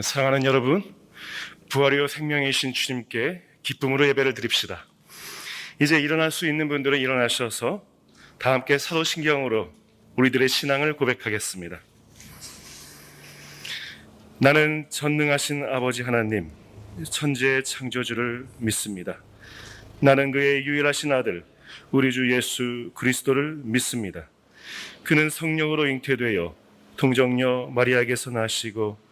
사랑하는 여러분, 부활이요 생명이신 주님께 기쁨으로 예배를 드립시다. 이제 일어날 수 있는 분들은 일어나셔서 다 함께 사도신경으로 우리들의 신앙을 고백하겠습니다. 나는 전능하신 아버지 하나님, 천지의 창조주를 믿습니다. 나는 그의 유일하신 아들, 우리 주 예수 그리스도를 믿습니다. 그는 성령으로 잉태되어 동정녀 마리아에게서 나시고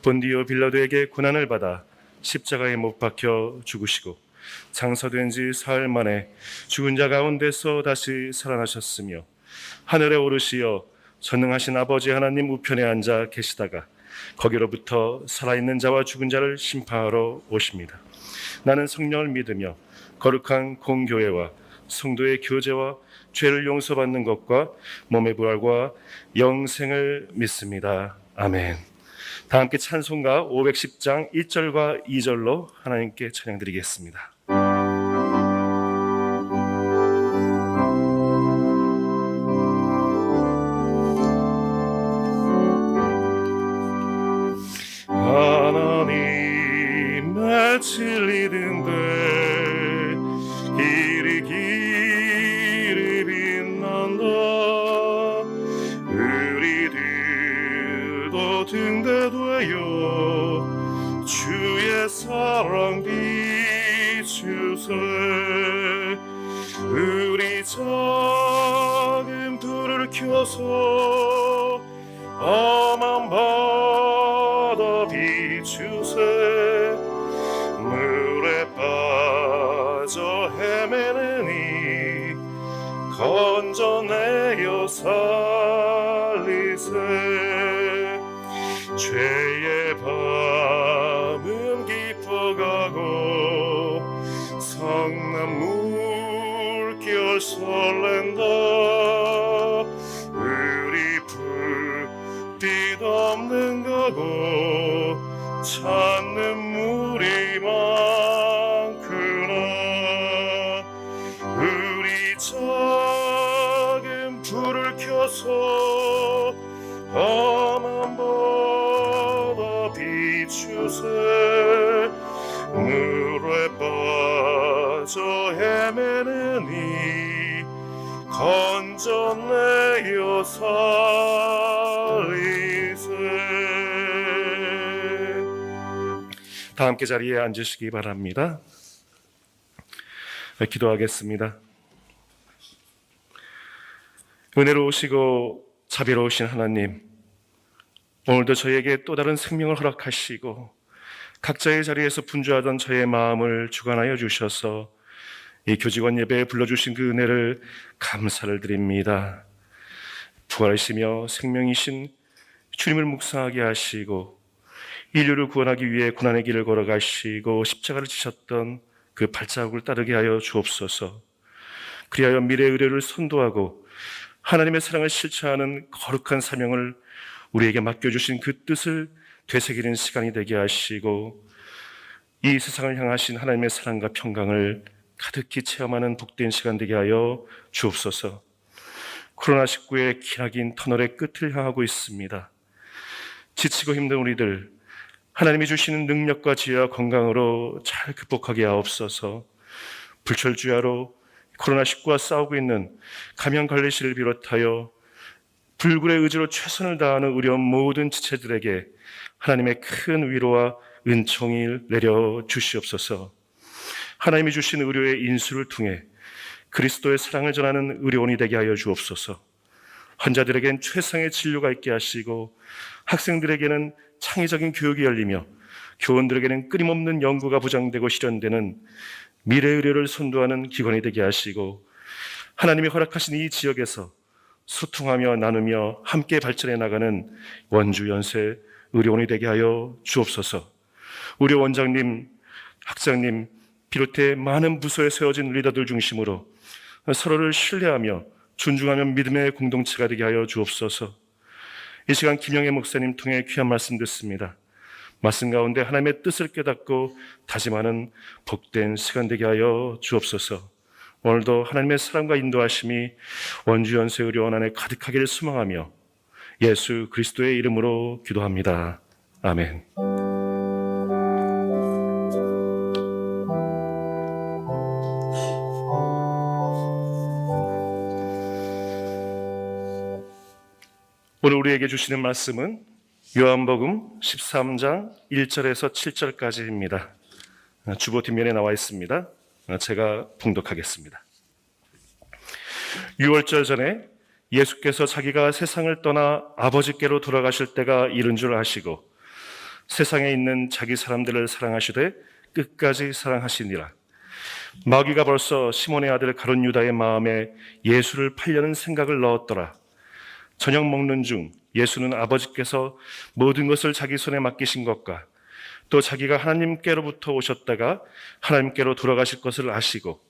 본디오 빌라도에게 고난을 받아 십자가에 못 박혀 죽으시고 장사된 지 사흘 만에 죽은 자 가운데서 다시 살아나셨으며 하늘에 오르시어 전능하신 아버지 하나님 우편에 앉아 계시다가 거기로부터 살아있는 자와 죽은 자를 심판하러 오십니다. 나는 성령을 믿으며 거룩한 공교회와 성도의 교제와 죄를 용서받는 것과 몸의 부활과 영생을 믿습니다. 아멘. 다 함께 찬송가 510장 1절과 2절로 하나님께 찬양드리겠습니다. 하나님의 진리된 데 길이 길이 빛난다. 우리들도 등대되어 주의 사랑 비추세. 우리 작은 불을 켜서 험한 바다 비추세. 물에 빠져 헤매느니 건져내어 살리세. 죄의 밤은 깊어가고 성난 물결 설렌다. 우리 불빛 없는 가고 찾는 물이 많구나. 우리 작은 불을 켜서 험한 바다 비추세. 물에 빠져 헤매느니 건져내어 살리세. 다 함께 자리에 앉으시기 바랍니다. 기도하겠습니다. 은혜로우시고 자비로우신 하나님, 오늘도 저희에게 또 다른 생명을 허락하시고 각자의 자리에서 분주하던 저의 마음을 주관하여 주셔서 이 교직원 예배에 불러주신 그 은혜를 감사를 드립니다. 부활이시며 생명이신 주님을 묵상하게 하시고 인류를 구원하기 위해 고난의 길을 걸어가시고 십자가를 지셨던 그 발자국을 따르게 하여 주옵소서. 그리하여 미래의 의뢰를 선도하고 하나님의 사랑을 실천하는 거룩한 사명을 우리에게 맡겨주신 그 뜻을 되새기는 시간이 되게 하시고 이 세상을 향하신 하나님의 사랑과 평강을 가득히 체험하는 복된 시간 되게 하여 주옵소서. 코로나19의 기나긴 터널의 끝을 향하고 있습니다. 지치고 힘든 우리들 하나님이 주시는 능력과 지혜와 건강으로 잘 극복하게 하옵소서. 불철주야로 코로나19와 싸우고 있는 감염관리실을 비롯하여 불굴의 의지로 최선을 다하는 의료 모든 지체들에게 하나님의 큰 위로와 은총을 내려 주시옵소서. 하나님이 주신 의료의 인수를 통해 그리스도의 사랑을 전하는 의료원이 되게 하여 주옵소서. 환자들에겐 최상의 진료가 있게 하시고 학생들에게는 창의적인 교육이 열리며 교원들에게는 끊임없는 연구가 보장되고 실현되는 미래 의료를 선도하는 기관이 되게 하시고 하나님이 허락하신 이 지역에서 소통하며 나누며 함께 발전해 나가는 원주 연세 의료원이 되게 하여 주옵소서. 의료 원장님, 학장님 비롯해 많은 부서에 세워진 리더들 중심으로 서로를 신뢰하며 존중하며 믿음의 공동체가 되게 하여 주옵소서. 이 시간 김영애 목사님 통해 귀한 말씀 듣습니다. 말씀 가운데 하나님의 뜻을 깨닫고 다짐하는 복된 시간 되게 하여 주옵소서. 오늘도 하나님의 사랑과 인도하심이 원주연세의료원 안에 가득하기를 소망하며 예수 그리스도의 이름으로 기도합니다. 아멘. 우리에게 주시는 말씀은 요한복음 13장 1절에서 7절까지입니다. 주보 뒷면에 나와 있습니다. 제가 봉독하겠습니다. 6월절 전에 예수께서 자기가 세상을 떠나 아버지께로 돌아가실 때가 이른 줄 아시고 세상에 있는 자기 사람들을 사랑하시되 끝까지 사랑하시니라. 마귀가 벌써 시몬의 아들 가룟 유다의 마음에 예수를 팔려는 생각을 넣었더라. 저녁 먹는 중 예수는 아버지께서 모든 것을 자기 손에 맡기신 것과 또 자기가 하나님께로부터 오셨다가 하나님께로 돌아가실 것을 아시고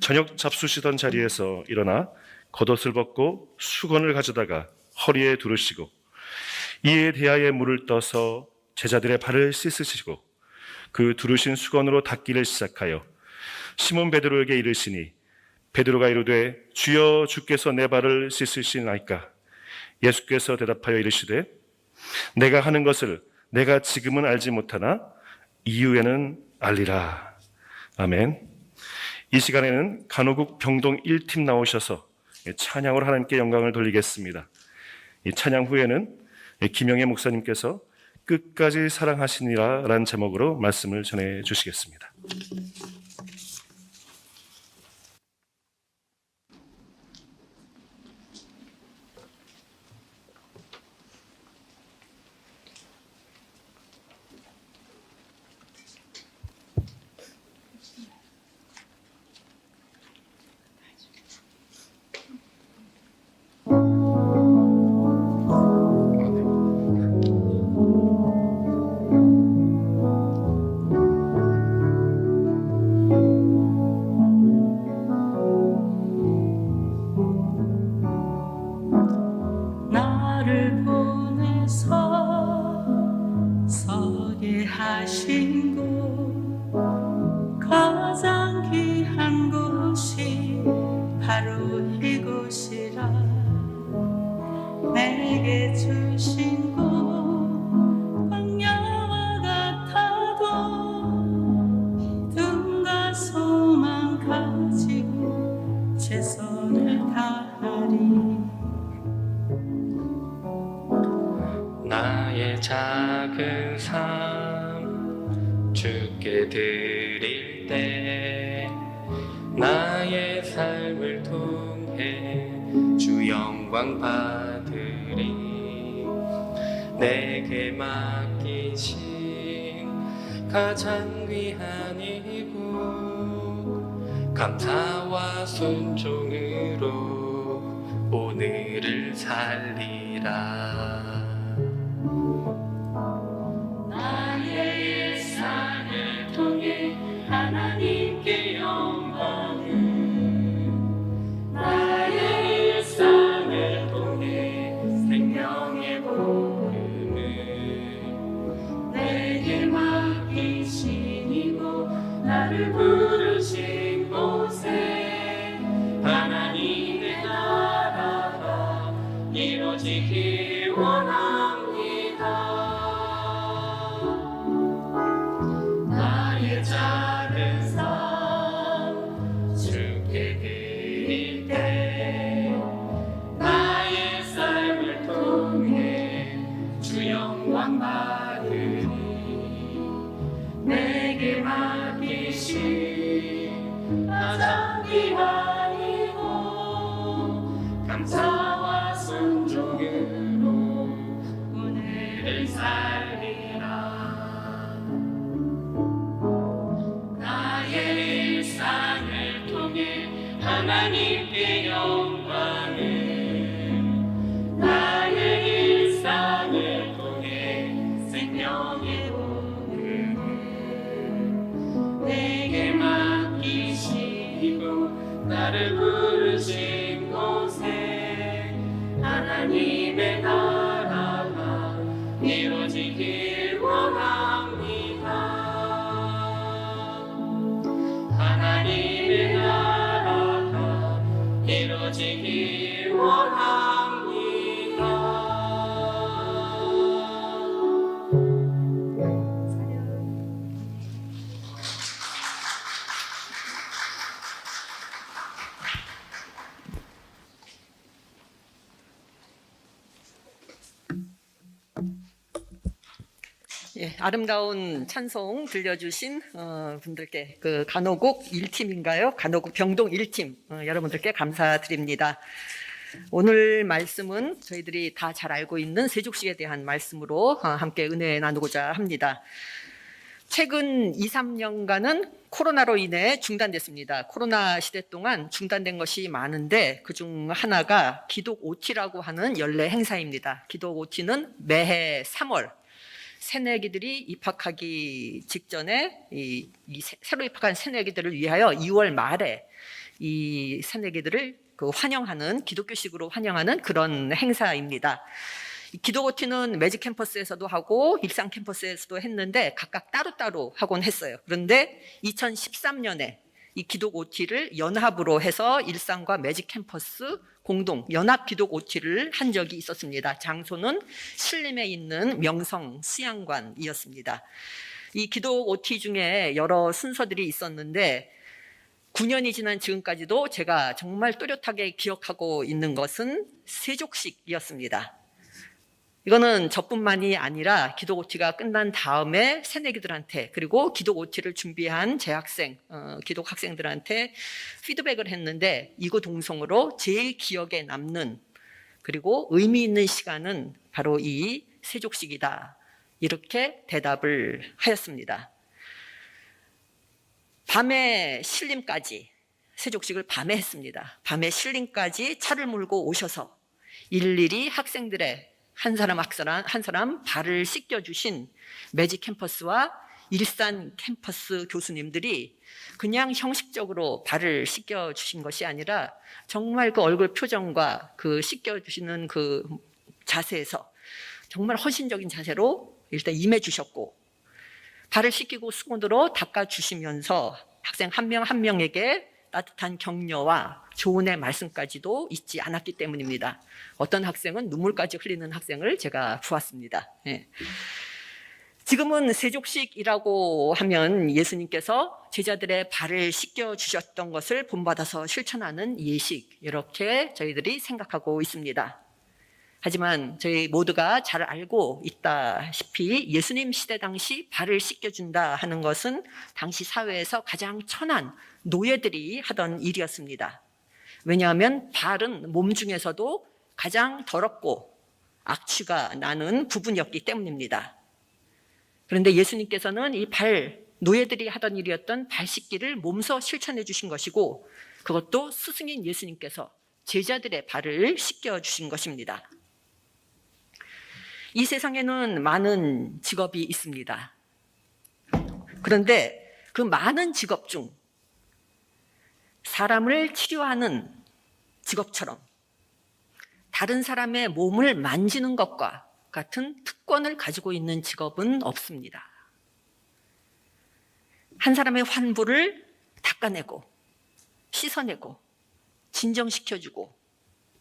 저녁 잡수시던 자리에서 일어나 겉옷을 벗고 수건을 가져다가 허리에 두르시고 이에 대하여 물을 떠서 제자들의 발을 씻으시고 그 두르신 수건으로 닦기를 시작하여 시몬 베드로에게 이르시니 베드로가 이르되 주여 주께서 내 발을 씻으시나이까. 예수께서 대답하여 이르시되 내가 하는 것을 내가 지금은 알지 못하나 이후에는 알리라. 아멘. 이 시간에는 간호국 병동 1팀 나오셔서 찬양으로 하나님께 영광을 돌리겠습니다. 이 찬양 후에는 김영애 목사님께서 끝까지 사랑하시니라 라는 제목으로 말씀을 전해 주시겠습니다. 하신 곳 가장 귀한 곳이 바로 이곳이라. 내게 주신 곳 광야와 같아도 믿음과 소망 가지고 최선을 다하리. 나의 작은 삶 주께 드릴 때 나의 삶을 통해 주 영광 받으리. 내게 맡기신 가장 귀한 이곳 감사와 순종으로 오늘을 살리라. 나의 일상을 통해 하나님께 영광을, 나의 일상을 통해 생명의 복음을, 내게 맡기신 이곳 나를 부르신 곳에 하나님의 나라가 이루어지길 원합니다. 작은 삶 주께 드릴 때 나의 삶을 통해 주 영광 받으리. 내게 맡기신 가장 귀한 이곳 감사와 순종으로 오늘을 살리라. 일상을 통해 하나님께 영광을, 나의 일상을 통해 생명의 복음을, 내게 맡기시고 나를 부르신 곳에 하나님의 나라가 이루어지길 원합니다. 하나님의 나라가 이루어지길 원합니다. 예, 아름다운 찬송 들려주신 분들께 그 간호국 1팀인가요? 간호국 병동 1팀 여러분들께 감사드립니다. 오늘 말씀은 저희들이 다 잘 알고 있는 세족식에 대한 말씀으로 함께 은혜 나누고자 합니다. 최근 2, 3년간은 코로나로 인해 중단됐습니다. 코로나 시대 동안 중단된 것이 많은데 그중 하나가 기독 OT라고 하는 연례 행사입니다. 기독 OT는 매해 3월 새내기들이 입학하기 직전에 새로 입학한 새내기들을 위하여 2월 말에 이 새내기들을 환영하는 기독교식으로 환영하는 그런 행사입니다. 기독 OT는 매직 캠퍼스에서도 하고 일상 캠퍼스에서도 했는데 각각 따로따로 하곤 했어요. 그런데 2013년에 이 기독 OT를 연합으로 해서 일상과 매직 캠퍼스 공동 연합 기독 OT를 한 적이 있었습니다. 장소는 신림에 있는 명성 수양관이었습니다. 이 기독 OT 중에 여러 순서들이 있었는데 9년이 지난 지금까지도 제가 정말 또렷하게 기억하고 있는 것은 세족식이었습니다. 이거는 저뿐만이 아니라 기독 OT가 끝난 다음에 새내기들한테 그리고 기독 OT를 준비한 재학생, 기독 학생들한테 피드백을 했는데 이구동성으로 제일 기억에 남는 그리고 의미 있는 시간은 바로 이 세족식이다. 이렇게 대답을 하였습니다. 밤에 신림까지 세족식을 밤에 했습니다. 밤에 신림까지 차를 몰고 오셔서 일일이 학생들의 한 사람 발을 씻겨주신 매직 캠퍼스와 일산 캠퍼스 교수님들이 그냥 형식적으로 발을 씻겨주신 것이 아니라 정말 그 얼굴 표정과 그 씻겨주시는 그 자세에서 정말 헌신적인 자세로 일단 임해주셨고 발을 씻기고 수건으로 닦아주시면서 학생 한 명 한 명에게 따뜻한 격려와 조언의 말씀까지도 잊지 않았기 때문입니다. 어떤 학생은 눈물까지 흘리는 학생을 제가 보았습니다. 예. 지금은 세족식이라고 하면 예수님께서 제자들의 발을 씻겨주셨던 것을 본받아서 실천하는 예식 이렇게 저희들이 생각하고 있습니다. 하지만 저희 모두가 잘 알고 있다시피 예수님 시대 당시 발을 씻겨준다 하는 것은 당시 사회에서 가장 천한 노예들이 하던 일이었습니다. 왜냐하면 발은 몸 중에서도 가장 더럽고 악취가 나는 부분이었기 때문입니다. 그런데 예수님께서는 이 노예들이 하던 일이었던 발 씻기를 몸소 실천해 주신 것이고 그것도 스승인 예수님께서 제자들의 발을 씻겨주신 것입니다. 이 세상에는 많은 직업이 있습니다. 그런데 그 많은 직업 중 사람을 치료하는 직업처럼 다른 사람의 몸을 만지는 것과 같은 특권을 가지고 있는 직업은 없습니다. 한 사람의 환부를 닦아내고 씻어내고 진정시켜주고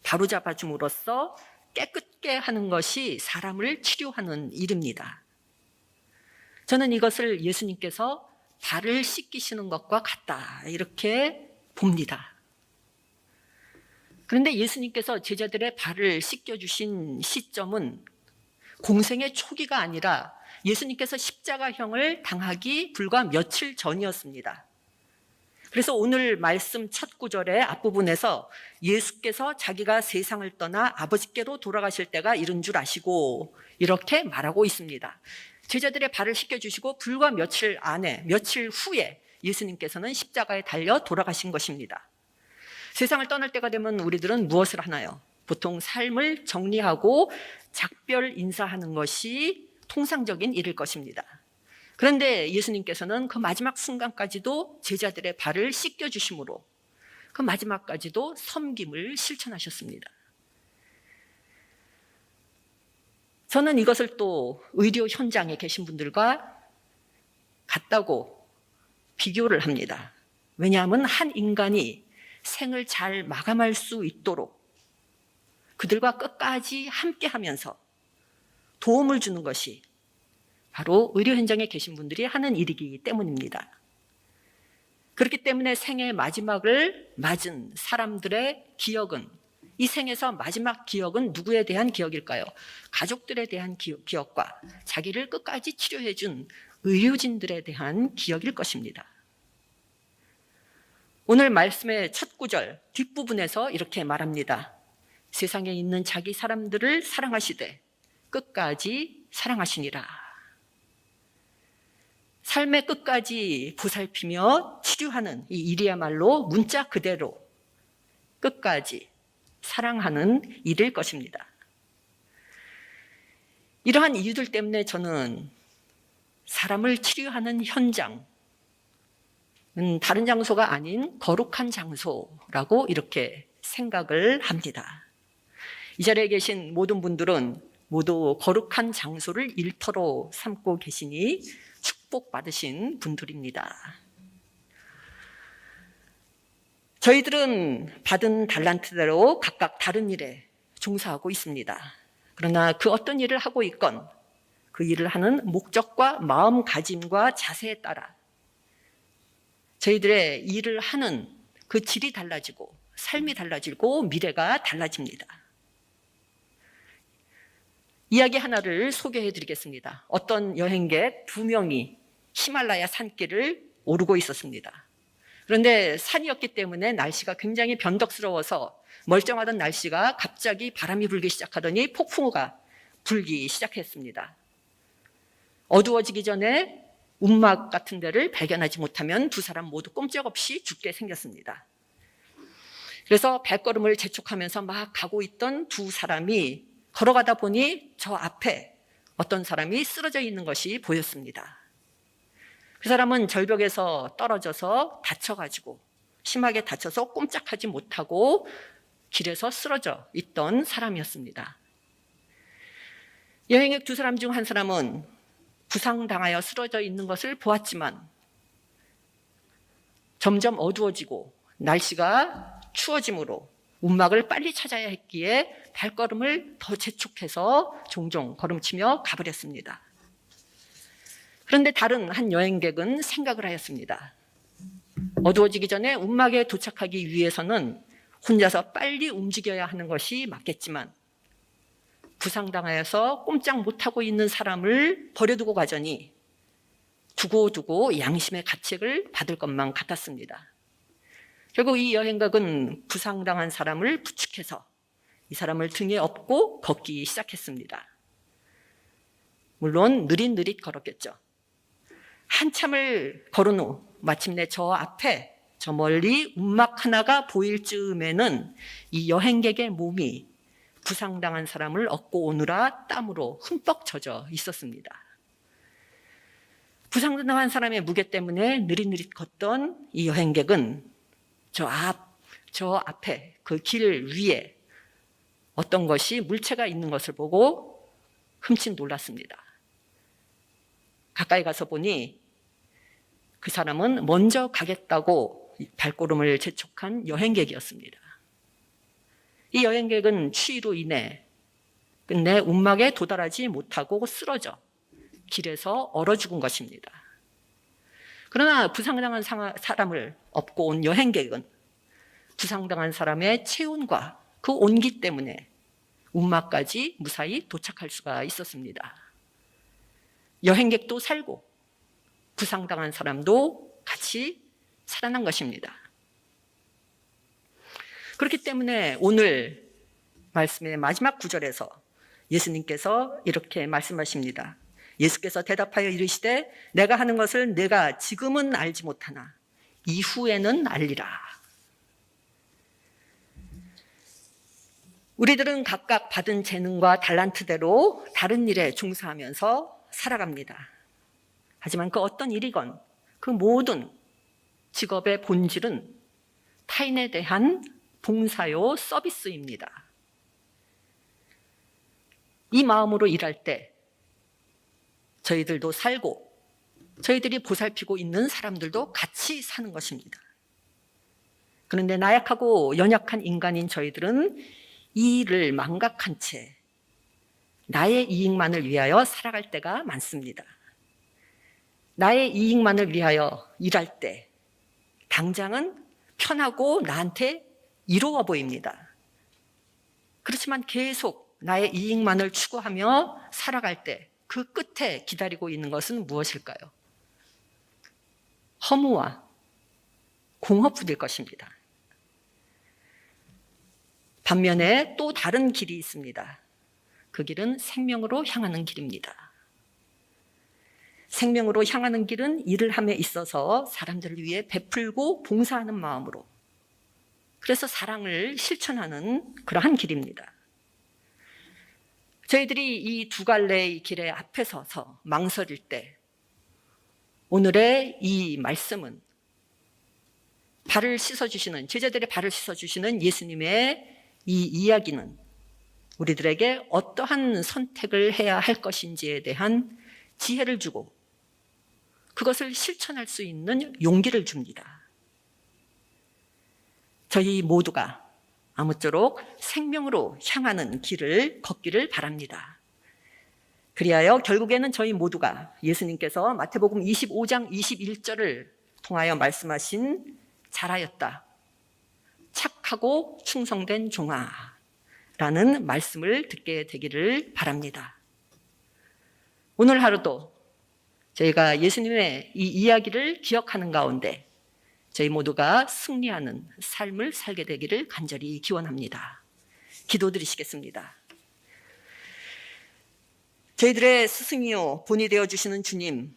바로잡아줌으로써 깨끗게 하는 것이 사람을 치료하는 일입니다. 저는 이것을 예수님께서 발을 씻기시는 것과 같다 이렇게 봅니다. 그런데 예수님께서 제자들의 발을 씻겨주신 시점은 공생의 초기가 아니라 예수님께서 십자가형을 당하기 불과 며칠 전이었습니다. 그래서 오늘 말씀 첫 구절의 앞부분에서 예수께서 자기가 세상을 떠나 아버지께로 돌아가실 때가 이른 줄 아시고 이렇게 말하고 있습니다. 제자들의 발을 씻겨주시고 불과 며칠 후에 예수님께서는 십자가에 달려 돌아가신 것입니다. 세상을 떠날 때가 되면 우리들은 무엇을 하나요? 보통 삶을 정리하고 작별 인사하는 것이 통상적인 일일 것입니다. 그런데 예수님께서는 그 마지막 순간까지도 제자들의 발을 씻겨주심으로 그 마지막까지도 섬김을 실천하셨습니다. 저는 이것을 또 의료 현장에 계신 분들과 같다고 비교를 합니다. 왜냐하면 한 인간이 생을 잘 마감할 수 있도록 그들과 끝까지 함께하면서 도움을 주는 것이 바로 의료 현장에 계신 분들이 하는 일이기 때문입니다. 그렇기 때문에 생의 마지막을 맞은 사람들의 기억은 이 생에서 마지막 기억은 누구에 대한 기억일까요? 가족들에 대한 기억과 자기를 끝까지 치료해준 의료진들에 대한 기억일 것입니다. 오늘 말씀의 첫 구절 뒷부분에서 이렇게 말합니다. 세상에 있는 자기 사람들을 사랑하시되 끝까지 사랑하시니라. 삶의 끝까지 보살피며 치료하는 이 일이야말로 문자 그대로 끝까지 사랑하는 일일 것입니다. 이러한 이유들 때문에 저는 사람을 치료하는 현장은 다른 장소가 아닌 거룩한 장소라고 이렇게 생각을 합니다. 이 자리에 계신 모든 분들은 모두 거룩한 장소를 일터로 삼고 계시니 축복받으신 분들입니다. 저희들은 받은 달란트대로 각각 다른 일에 종사하고 있습니다. 그러나 그 어떤 일을 하고 있건 그 일을 하는 목적과 마음가짐과 자세에 따라 저희들의 일을 하는 그 질이 달라지고 삶이 달라지고 미래가 달라집니다. 이야기 하나를 소개해 드리겠습니다. 어떤 여행객 2명이 히말라야 산길을 오르고 있었습니다. 그런데 산이었기 때문에 날씨가 굉장히 변덕스러워서 멀쩡하던 날씨가 갑자기 바람이 불기 시작하더니 폭풍우가 불기 시작했습니다. 어두워지기 전에 움막 같은 데를 발견하지 못하면 두 사람 모두 꼼짝없이 죽게 생겼습니다. 그래서 발걸음을 재촉하면서 막 가고 있던 두 사람이 걸어가다 보니 저 앞에 어떤 사람이 쓰러져 있는 것이 보였습니다. 그 사람은 절벽에서 떨어져서 다쳐가지고 심하게 다쳐서 꼼짝하지 못하고 길에서 쓰러져 있던 사람이었습니다. 여행객 두 사람 중 한 사람은 부상당하여 쓰러져 있는 것을 보았지만 점점 어두워지고 날씨가 추워짐으로 움막을 빨리 찾아야 했기에 발걸음을 더 재촉해서 종종 걸음치며 가버렸습니다. 그런데 다른 한 여행객은 생각을 하였습니다. 어두워지기 전에 움막에 도착하기 위해서는 혼자서 빨리 움직여야 하는 것이 맞겠지만 부상당하여서 꼼짝 못하고 있는 사람을 버려두고 가자니 두고두고 양심의 가책을 받을 것만 같았습니다. 결국 이 여행객은 부상당한 사람을 부축해서 이 사람을 등에 업고 걷기 시작했습니다. 물론 느릿느릿 걸었겠죠. 한참을 걸은 후 마침내 저 앞에 저 멀리 움막 하나가 보일 즈음에는 이 여행객의 몸이 부상당한 사람을 업고 오느라 땀으로 흠뻑 젖어 있었습니다. 부상당한 사람의 무게 때문에 느릿느릿 걷던 이 여행객은 저 앞에 그 길 위에 어떤 것이 물체가 있는 것을 보고 흠칫 놀랐습니다. 가까이 가서 보니 그 사람은 먼저 가겠다고 발걸음을 재촉한 여행객이었습니다. 이 여행객은 추위로 인해 끝내 움막에 도달하지 못하고 쓰러져 길에서 얼어 죽은 것입니다. 그러나 부상당한 사람을 업고 온 여행객은 부상당한 사람의 체온과 그 온기 때문에 움막까지 무사히 도착할 수가 있었습니다. 여행객도 살고 부상당한 사람도 같이 살아난 것입니다. 그렇기 때문에 오늘 말씀의 마지막 구절에서 예수님께서 이렇게 말씀하십니다. 예수께서 대답하여 이르시되 내가 하는 것을 내가 지금은 알지 못하나 이후에는 알리라. 우리들은 각각 받은 재능과 달란트대로 다른 일에 종사하면서 살아갑니다. 하지만 그 어떤 일이건 그 모든 직업의 본질은 타인에 대한 봉사요 서비스입니다. 이 마음으로 일할 때 저희들도 살고 저희들이 보살피고 있는 사람들도 같이 사는 것입니다. 그런데 나약하고 연약한 인간인 저희들은 이 일을 망각한 채 나의 이익만을 위하여 살아갈 때가 많습니다. 나의 이익만을 위하여 일할 때 당장은 편하고 나한테 이로워 보입니다. 그렇지만 계속 나의 이익만을 추구하며 살아갈 때 그 끝에 기다리고 있는 것은 무엇일까요? 허무와 공허뿐일 것입니다. 반면에 또 다른 길이 있습니다. 그 길은 생명으로 향하는 길입니다. 생명으로 향하는 길은 일을 함에 있어서 사람들을 위해 베풀고 봉사하는 마음으로, 그래서 사랑을 실천하는 그러한 길입니다. 저희들이 이 두 갈래의 길의 앞에 서서 망설일 때 오늘의 이 말씀은 발을 씻어주시는, 제자들의 발을 씻어주시는 예수님의 이 이야기는 우리들에게 어떠한 선택을 해야 할 것인지에 대한 지혜를 주고 그것을 실천할 수 있는 용기를 줍니다. 저희 모두가 아무쪼록 생명으로 향하는 길을 걷기를 바랍니다. 그리하여 결국에는 저희 모두가 예수님께서 마태복음 25장 21절을 통하여 말씀하신 잘하였다, 착하고 충성된 종아 라는 말씀을 듣게 되기를 바랍니다. 오늘 하루도 저희가 예수님의 이 이야기를 기억하는 가운데 저희 모두가 승리하는 삶을 살게 되기를 간절히 기원합니다. 기도드리시겠습니다. 저희들의 스승이요 본이 되어주시는 주님,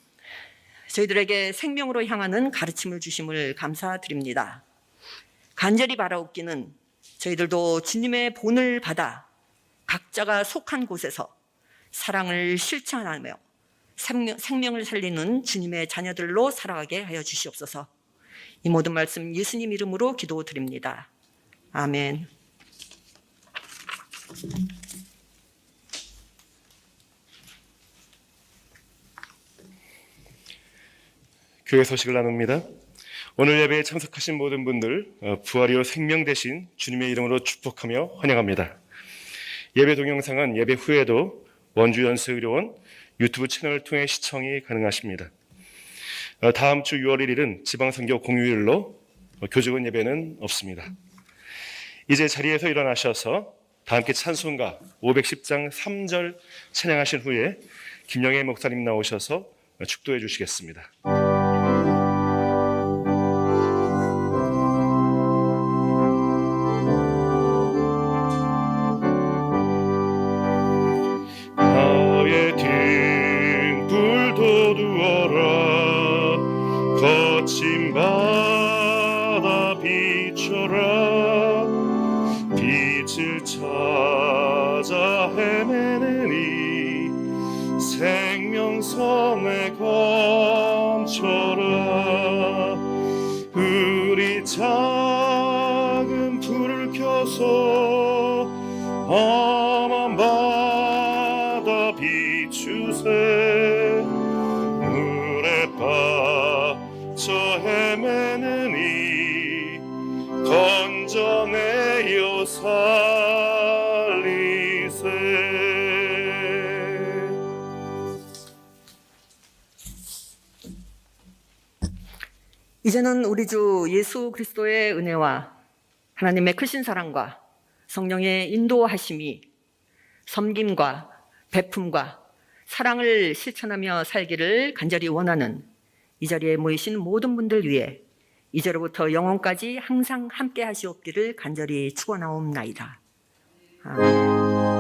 저희들에게 생명으로 향하는 가르침을 주심을 감사드립니다. 간절히 바라옵기는 저희들도 주님의 본을 받아 각자가 속한 곳에서 사랑을 실천하며 생명을 살리는 주님의 자녀들로 살아가게 하여 주시옵소서. 이 모든 말씀 예수님 이름으로 기도드립니다. 아멘. 교회 소식을 나눕니다. 오늘 예배에 참석하신 모든 분들 부활이요 생명 되신 주님의 이름으로 축복하며 환영합니다. 예배 동영상은 예배 후에도 원주 연세의료원 유튜브 채널을 통해 시청이 가능하십니다. 다음 주 6월 1일은 지방선교 공휴일로 교직원 예배는 없습니다. 이제 자리에서 일어나셔서 다 함께 찬송가 510장 3절 찬양하신 후에 김영애 목사님 나오셔서 축도해 주시겠습니다. 나의 등불 돋우어라, 거친 바다 비춰라, 빛을 찾아 헤매는 이 생명섬에 감춰라. 우리 작은 불을 켜서 험한 바다 비추세. 물에 빠져 헤매는 이 건져내어 살리세. 이제는 우리 주 예수 그리스도의 은혜와 하나님의 크신 사랑과 성령의 인도하심이 섬김과 베품과 사랑을 실천하며 살기를 간절히 원하는 이 자리에 모이신 모든 분들 위해 이제로부터 영원까지 항상 함께 하시옵기를 간절히 축원하옵나이다. 아멘.